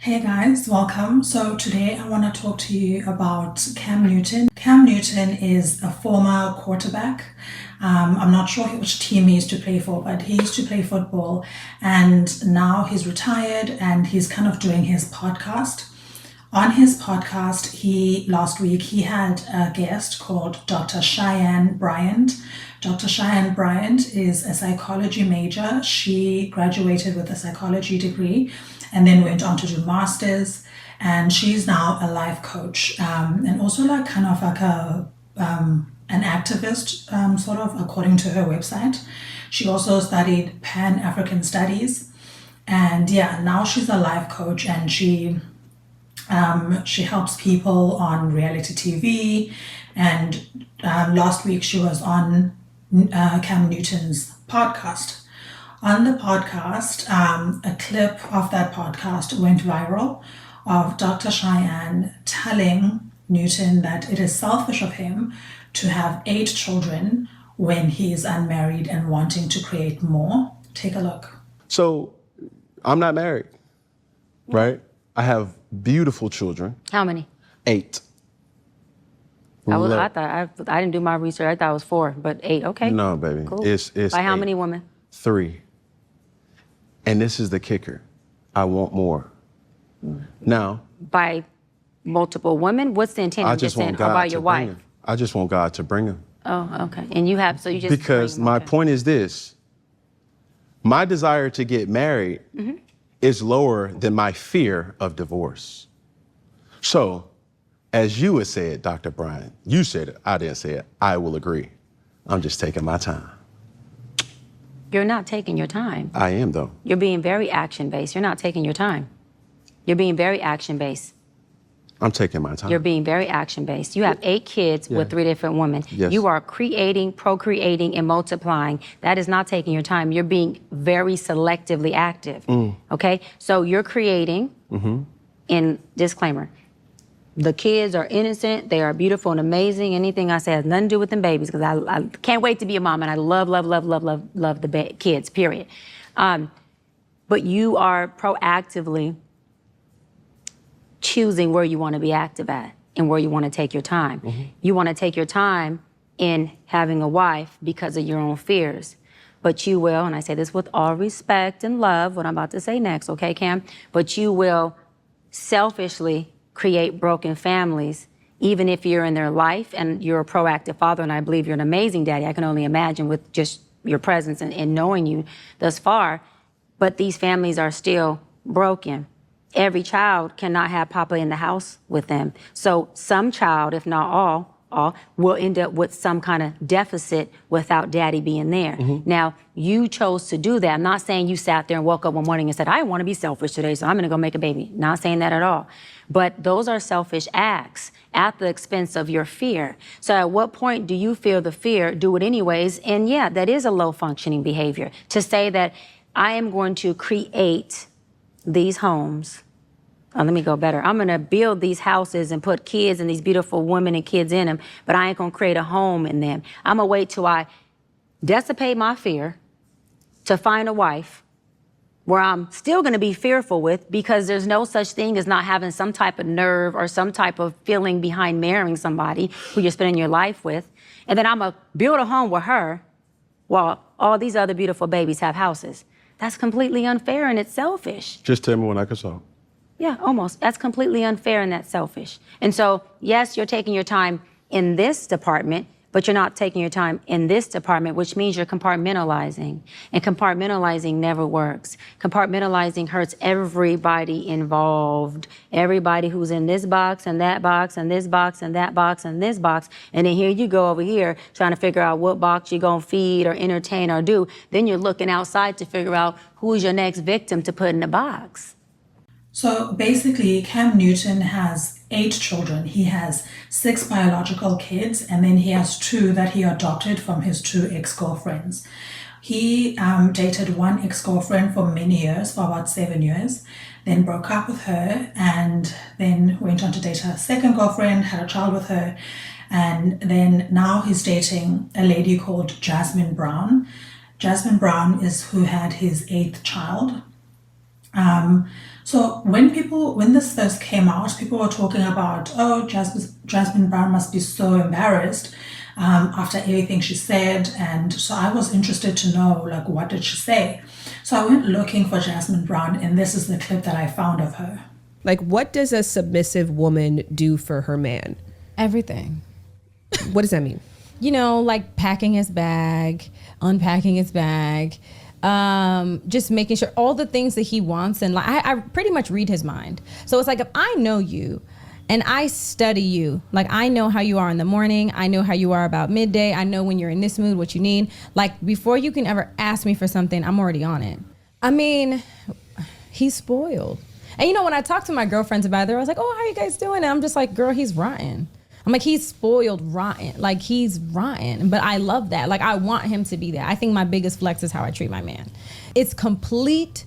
Hey guys, welcome. So today I want to talk to you about Cam Newton. Cam Newton is a former quarterback. I'm not sure which team he used to play for, but he used to play football and now he's retired and he's kind of doing his podcast. On his podcast, last week he had a guest called Dr. Cheyenne Bryant. Dr. Cheyenne Bryant is a psychology major. She graduated with a psychology degree and then went on to do masters. And she's now a life coach and also like kind of like an activist, sort of, according to her website. She also studied Pan-African studies, and yeah, now she's a life coach and she helps people on reality TV. And last week she was on Cam Newton's podcast. On the podcast, a clip of that podcast went viral of Dr. Cheyenne telling Newton that it is selfish of him to have 8 children when he is unmarried and wanting to create more. Take a look. So I'm not married, right? I have beautiful children. How many? 8. I didn't do my research. I thought it was 4, but 8. Okay. No, baby. Cool. It's By how 8. many women? 3. And this is the kicker. I want more. Now, By multiple women? What's the intent? I I'm just saying, want God or by to your bring wife? them. I just want God to bring them. Oh, okay. And you have, so you just Because bring them, my okay. point is this. My desire to get married is lower than my fear of divorce. So, as you had said, Dr. Bryant, you said it, I didn't say it, I will agree. I'm just taking my time. You're not taking your time. I am, though. You're being very action-based. You're not taking your time. You're being very action-based. I'm taking my time. You're being very action-based. You have 8 kids with 3 different women. Yes. You are creating, procreating, and multiplying. That is not taking your time. You're being very selectively active, okay? So you're creating, in disclaimer, the kids are innocent, they are beautiful and amazing. Anything I say has nothing to do with them babies, because I can't wait to be a mom, and I love the kids, period. But you are proactively choosing where you want to be active at and where you want to take your time. You want to take your time in having a wife because of your own fears. But you will, and I say this with all respect and love, what I'm about to say next, okay, Cam? But you will selfishly create broken families, even if you're in their life and you're a proactive father, and I believe you're an amazing daddy. I can only imagine with just your presence and knowing you thus far. But these families are still broken. Every child cannot have Papa in the house with them. So some child, if not all, will end up with some kind of deficit without daddy being there. Now, you chose to do that. I'm not saying you sat there and woke up one morning and said, I want to be selfish today, so I'm going to go make a baby. Not saying that at all. But those are selfish acts at the expense of your fear. So at what point do you feel the fear, do it anyways? And yeah, that is a low functioning behavior. To say that I am going to create these homes. Let me go better. I'm going to build these houses and put kids and these beautiful women and kids in them, but I ain't going to create a home in them. I'm going to wait till I dissipate my fear to find a wife where I'm still going to be fearful with, because there's no such thing as not having some type of nerve or some type of feeling behind marrying somebody who you're spending your life with. And then I'm going to build a home with her while all these other beautiful babies have houses. That's completely unfair and it's selfish. Just tell me when I can solve. Yeah, almost. That's completely unfair and that's selfish. And so, yes, you're taking your time in this department, but you're not taking your time in this department, which means you're compartmentalizing. And compartmentalizing never works. Compartmentalizing hurts everybody involved. Everybody who's in this box and that box and this box and that box and this box. And then here you go over here trying to figure out what box you're going to feed or entertain or do. Then you're looking outside to figure out who's your next victim to put in the box. So basically, Cam Newton has 8 children. He has 6 biological kids, and then he has 2 that he adopted from his 2 ex-girlfriends. He dated one ex-girlfriend for many years, for about 7 years, then broke up with her, and then went on to date a second girlfriend, had a child with her, and then now he's dating a lady called Jasmin Brown. Jasmin Brown is who had his 8th child. So when this first came out, people were talking about, oh, Jasmin Brown must be so embarrassed after everything she said. And so I was interested to know, like, what did she say? So I went looking for Jasmin Brown, and this is the clip that I found of her. Like, what does a submissive woman do for her man? Everything. What does that mean? You know, like packing his bag, unpacking his bag, just making sure all the things that he wants. And like, I pretty much read his mind. So it's like, if I know you and I study you, like I know how you are in the morning, I know how you are about midday, I know when you're in this mood, what you need. Like, before you can ever ask me for something, I'm already on it. I mean, he's spoiled. And you know, when I talk to my girlfriends about it, I was like, oh, how you guys doing? And I'm just like, girl, he's rotten. I'm like, he's spoiled rotten. Like, he's rotten. But I love that. Like, I want him to be there. I think my biggest flex is how I treat my man. It's complete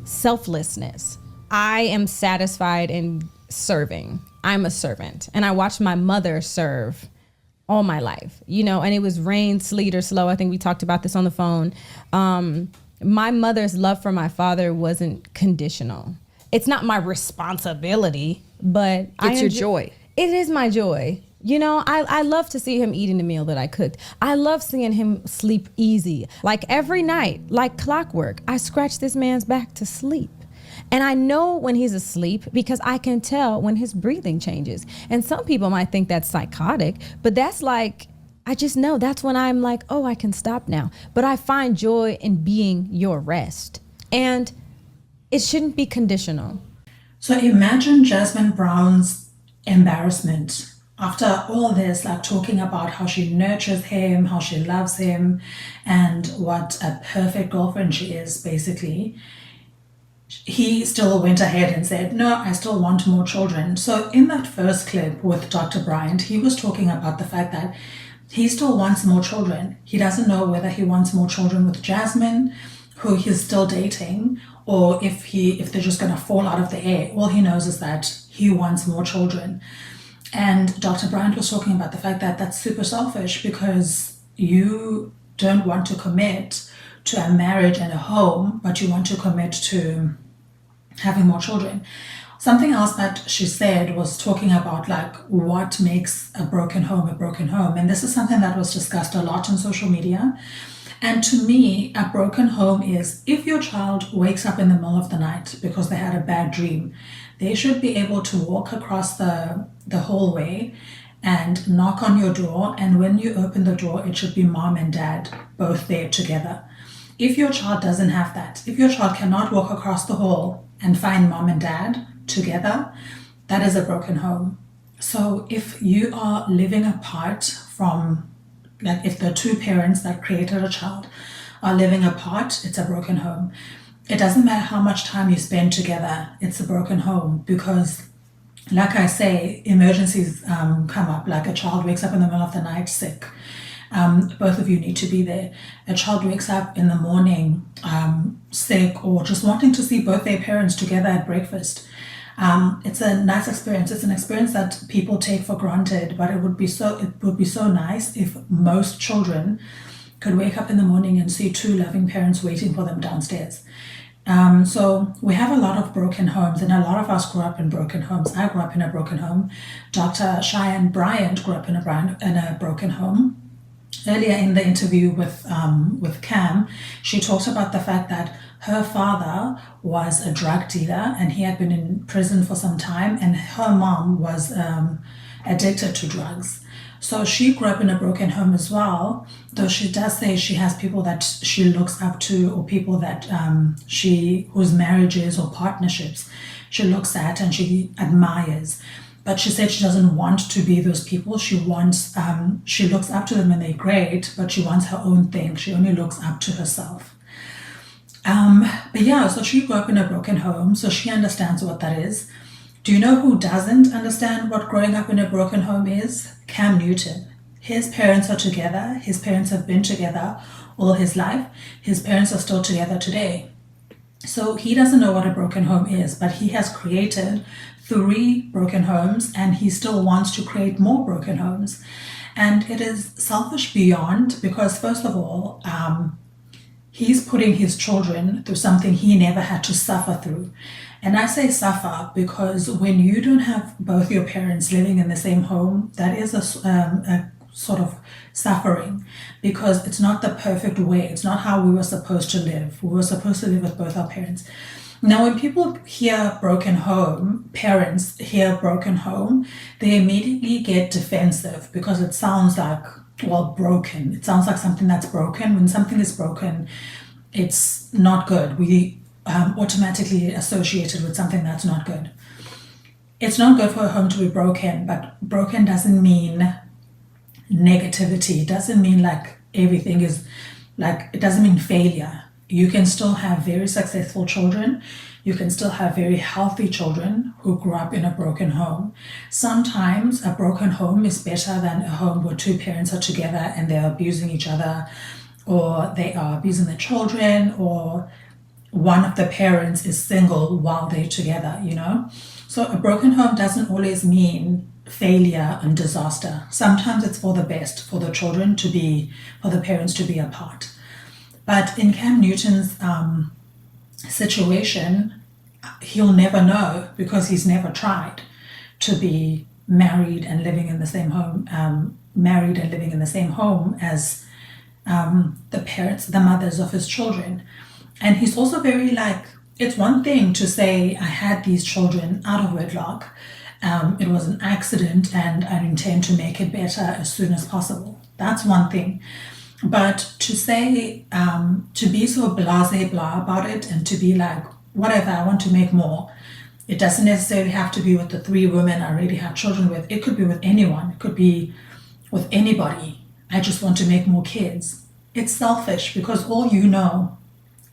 selflessness. I am satisfied in serving. I'm a servant. And I watched my mother serve all my life, you know, and it was rain, sleet, or slow. I think we talked about this on the phone. My mother's love for my father wasn't conditional. It's not my responsibility, but It's your joy. It is my joy. You know, I love to see him eating the meal that I cooked. I love seeing him sleep easy. Like, every night, like clockwork, I scratch this man's back to sleep. And I know when he's asleep because I can tell when his breathing changes. And some people might think that's psychotic, but that's like, I just know that's when I'm like, oh, I can stop now. But I find joy in being your rest. And it shouldn't be conditional. So imagine Jasmin Brown's embarrassment after all this, like talking about how she nurtures him, how she loves him, and what a perfect girlfriend she is, basically. He still went ahead and said, no, I still want more children. So in that first clip with Dr. Bryant, he was talking about the fact that he still wants more children. He doesn't know whether he wants more children with Jasmin, who he's still dating, or if they're just going to fall out of the air. All he knows is that he wants more children. And Dr. Bryant was talking about the fact that that's super selfish because you don't want to commit to a marriage and a home, but you want to commit to having more children. Something else that she said was talking about like what makes a broken home a broken home. And this is something that was discussed a lot on social media. And to me, a broken home is if your child wakes up in the middle of the night because they had a bad dream, they should be able to walk across the hallway and knock on your door. And when you open the door, it should be mom and dad both there together. If your child doesn't have that, if your child cannot walk across the hall and find mom and dad together, that is a broken home. So if you are living apart from, like if the two parents that created a child are living apart, it's a broken home. It doesn't matter how much time you spend together, it's a broken home because, like I say, emergencies come up, like a child wakes up in the middle of the night sick. Both of you need to be there. A child wakes up in the morning sick or just wanting to see both their parents together at breakfast. It's a nice experience. It's an experience that people take for granted, but it would be so nice if most children could wake up in the morning and see two loving parents waiting for them downstairs. So we have a lot of broken homes, and a lot of us grew up in broken homes. I grew up in a broken home. Dr. Cheyenne Bryant grew up in a broken home. Earlier in the interview with Cam, she talked about the fact that her father was a drug dealer and he had been in prison for some time, and her mom was addicted to drugs. So she grew up in a broken home as well, though she does say she has people that she looks up to, or people that whose marriages or partnerships she looks at and she admires. But she said she doesn't want to be those people. She wants, she looks up to them and they're great, but she wants her own thing. She only looks up to herself. But yeah, so she grew up in a broken home, so she understands what that is. Do you know who doesn't understand what growing up in a broken home is? Cam Newton. His parents are together. His parents have been together all his life. His parents are still together today. So he doesn't know what a broken home is, but he has created 3 broken homes and he still wants to create more broken homes. And it is selfish beyond, because first of all, he's putting his children through something he never had to suffer through. And I say suffer because when you don't have both your parents living in the same home, that is a sort of suffering, because it's not the perfect way. It's not how we were supposed to live. We were supposed to live with both our parents. Now, when people hear broken home, parents hear broken home, they immediately get defensive because it sounds like, well, broken. It sounds like something that's broken. When something is broken, it's not good. We automatically associate it with something that's not good. It's not good for a home to be broken, but broken doesn't mean negativity. It doesn't mean like everything is like, it doesn't mean failure. You can still have very successful children. You can still have very healthy children who grew up in a broken home. Sometimes a broken home is better than a home where two parents are together and they're abusing each other, or they are abusing their children, or one of the parents is single while they're together, you know? So a broken home doesn't always mean failure and disaster. Sometimes it's for the best, for the children to be, for the parents to be apart. But in Cam Newton's situation, he'll never know because he's never tried to be married and living in the same home, as the parents, the mothers of his children. And he's also very like, it's one thing to say, I had these children out of wedlock. It was an accident and I intend to make it better as soon as possible. That's one thing. But to say, to be so blasé blah about it and to be like, whatever, I want to make more. It doesn't necessarily have to be with the 3 women I already have children with. It could be with anyone. It could be with anybody. I just want to make more kids. It's selfish because all he knows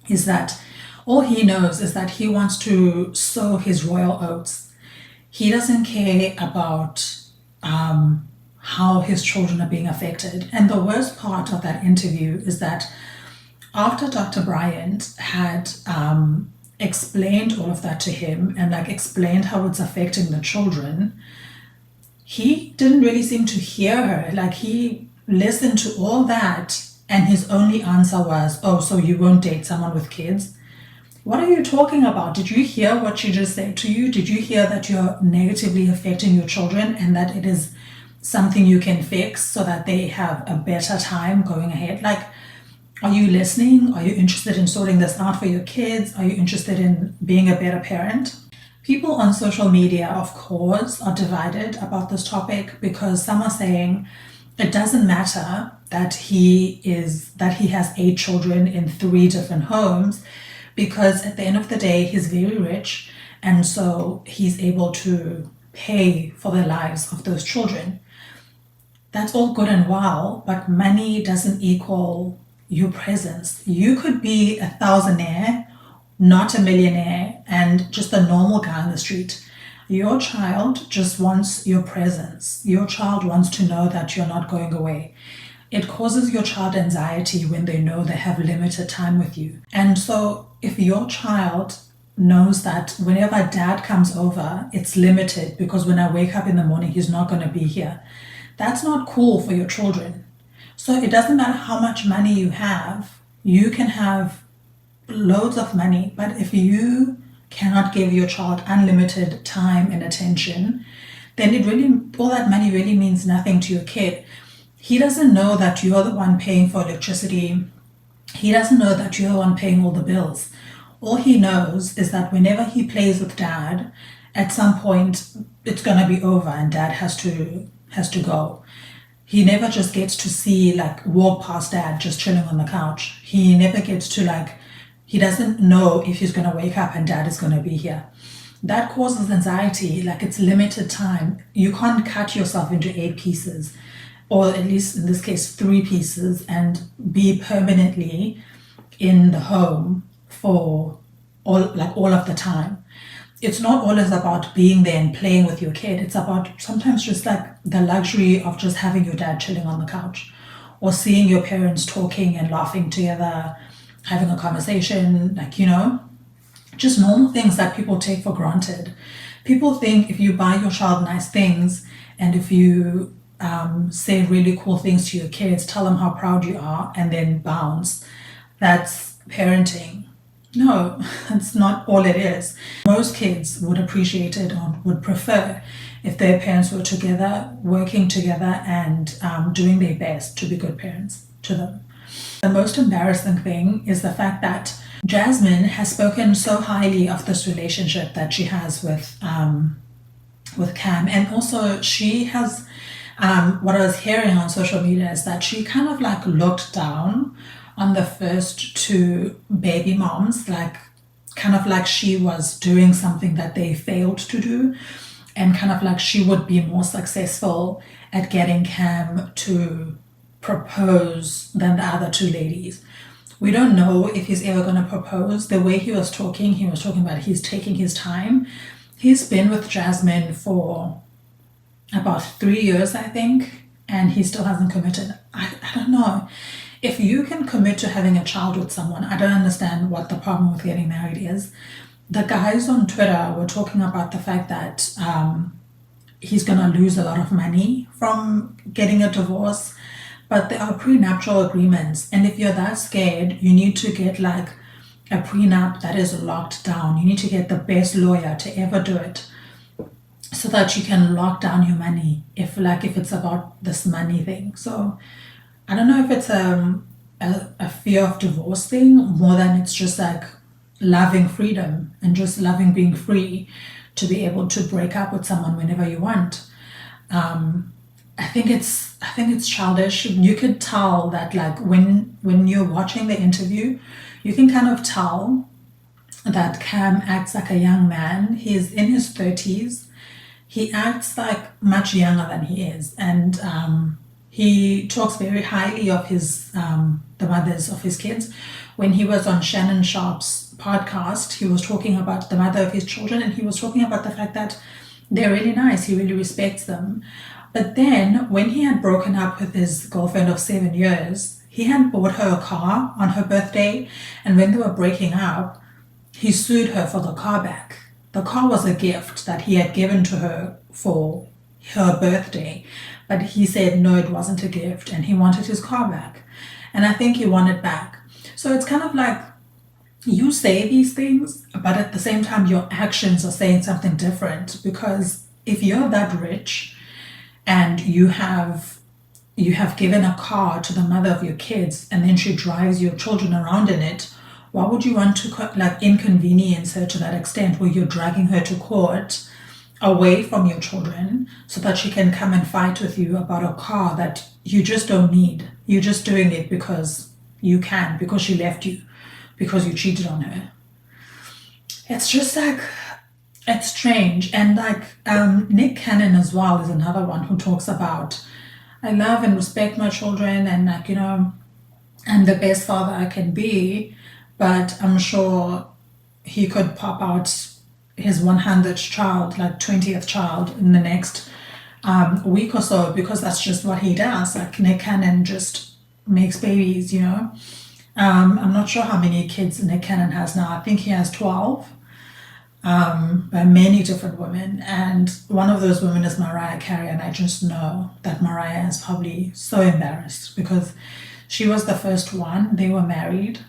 is that he wants to sow his royal oats. He doesn't care about how his children are being affected. And the worst part of that interview is that after Dr. Bryant had explained all of that to him and like explained how it's affecting the children, he didn't really seem to hear her. Like he listened to all that and his only answer was, oh, so you won't date someone with kids? What are you talking about? Did you hear what she just said to you? Did you hear that you're negatively affecting your children and that it is something you can fix so that they have a better time going ahead? Like, are you listening? Are you interested in sorting this out for your kids? Are you interested in being a better parent? People on social media, of course, are divided about this topic because some are saying it doesn't matter that he has 8 children in 3 different homes, because at the end of the day, he's very rich, and so he's able to pay for the lives of those children. That's all good and well, but money doesn't equal your presence. You could be a thousandaire, not a millionaire, and just a normal guy on the street. Your child just wants your presence. Your child wants to know that you're not going away. It causes your child anxiety when they know they have limited time with you. And so if your child knows that whenever dad comes over, it's limited because when I wake up in the morning, he's not going to be here, that's not cool for your children. So it doesn't matter how much money you have. You can have loads of money, but if you cannot give your child unlimited time and attention, then all that money really means nothing to your kid. He doesn't know that you're the one paying for electricity. He doesn't know that you're the one paying all the bills. All he knows is that whenever he plays with dad, at some point it's gonna be over and dad has to go. He never just gets to see, like, walk past dad just chilling on the couch. He never gets to, he doesn't know if he's gonna wake up and dad is gonna be here. That causes anxiety. Like, it's limited time. You can't cut yourself into 8 pieces, or at least in this case 3 pieces, and be permanently in the home for all of the time. It's not always about being there and playing with your kid. It's about sometimes just like the luxury of just having your dad chilling on the couch, or seeing your parents talking and laughing together, having a conversation, just normal things that people take for granted. People think if you buy your child nice things and if you say really cool things to your kids, tell them how proud you are, and then bounce, that's parenting. No, that's not all it is. Most kids would appreciate it or would prefer if their parents were together, working together, and doing their best to be good parents to them. The most embarrassing thing is the fact that Jasmin has spoken so highly of this relationship that she has with Cam, and also she has what I was hearing on social media is that she kind of like looked down on the first two baby moms, like kind of like she was doing something that they failed to do, and kind of like she would be more successful at getting Cam to propose than the other two ladies. We don't know if he's ever going to propose. The way he was talking about he's taking his time. He's been with Jasmin for about 3 years, I think, and he still hasn't committed. I don't know. If you can commit to having a child with someone, I don't understand what the problem with getting married is. The guys on Twitter were talking about the fact that he's going to lose a lot of money from getting a divorce, but there are prenuptial agreements. And if you're that scared, you need to get like a prenup that is locked down. You need to get the best lawyer to ever do it so that you can lock down your money if it's about this money thing. So I don't know if it's a fear of divorce thing more than it's just like loving freedom and just loving being free to be able to break up with someone whenever you want. I think it's childish. You could tell that like when you're watching the interview, you can kind of tell that Cam acts like a young man. He's in his 30s. He acts like much younger than he is, and he talks very highly of his the mothers of his kids. When he was on Shannon Sharp's podcast, he was talking about the mother of his children, and he was talking about the fact that they're really nice. He really respects them. But then when he had broken up with his girlfriend of 7 years, he had bought her a car on her birthday, and when they were breaking up, he sued her for the car back. The car was a gift that he had given to her for her birthday, but he said no, it wasn't a gift, and he wanted his car back. And I think he won it back. So it's kind of like you say these things, but at the same time, your actions are saying something different. Because if you're that rich and you have given a car to the mother of your kids, and then she drives your children around in it, why would you want to like inconvenience her to that extent where you're dragging her to court away from your children so that she can come and fight with you about a car that you just don't need? You're just doing it because you can, because she left you, because you cheated on her. It's just like, it's strange. And like Nick Cannon as well is another one who talks about, I love and respect my children, and like, you know, I'm the best father I can be, but I'm sure he could pop out his 100th child, like 20th child in the next week or so, because that's just what he does. Like Nick Cannon just makes babies, you know. I'm not sure how many kids Nick Cannon has now. I think he has 12 by many different women. And one of those women is Mariah Carey. And I just know that Mariah is probably so embarrassed because she was the first one. They were married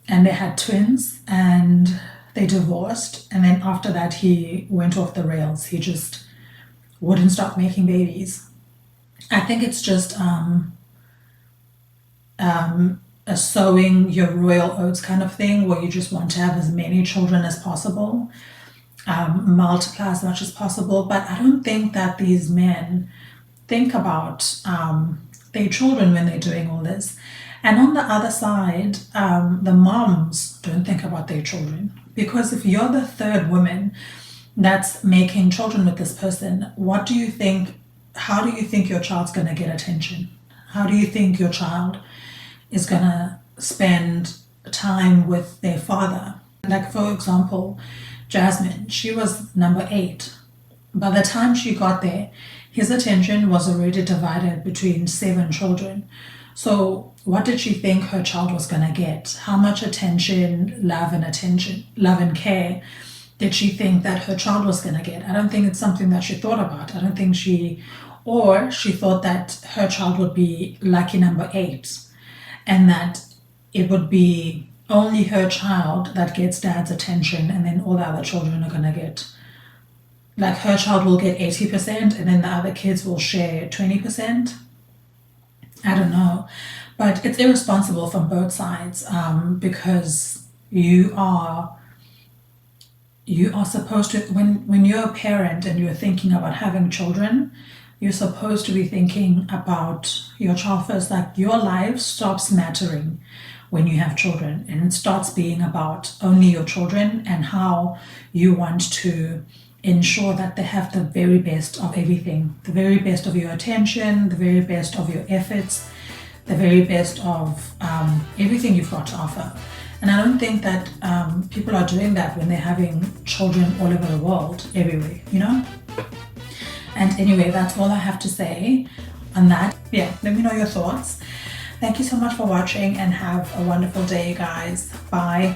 and they had twins and they divorced. And then after that, he went off the rails. He just wouldn't stop making babies. I think it's just a sowing your royal oats kind of thing, where you just want to have as many children as possible, multiply as much as possible. But I don't think that these men think about their children when they're doing all this. And on the other side, the moms don't think about their children, because if you're the third woman that's making children with this person, what do you think? How do you think your child's going to get attention? How do you think your child is going to spend time with their father? Like, for example, Jasmin, she was number 8. By the time she got there, his attention was already divided between 7 children. So what did she think her child was going to get? How much attention, love and care did she think that her child was going to get? I don't think it's something that she thought about. I don't think she thought that her child would be lucky number 8, and that it would be only her child that gets dad's attention, and then all the other children are gonna get, like, her child will get 80% and then the other kids will share 20%. I don't know, but it's irresponsible from both sides, because you are supposed to, when you're a parent and you're thinking about having children, you're supposed to be thinking about your child first. Like, your life stops mattering when you have children, and it starts being about only your children and how you want to ensure that they have the very best of everything, the very best of your attention, the very best of your efforts, the very best of everything you've got to offer. And I don't think that people are doing that when they're having children all over the world, everywhere, you know? And anyway, that's all I have to say on that. Yeah, let me know your thoughts. Thank you so much for watching, and have a wonderful day, guys. Bye.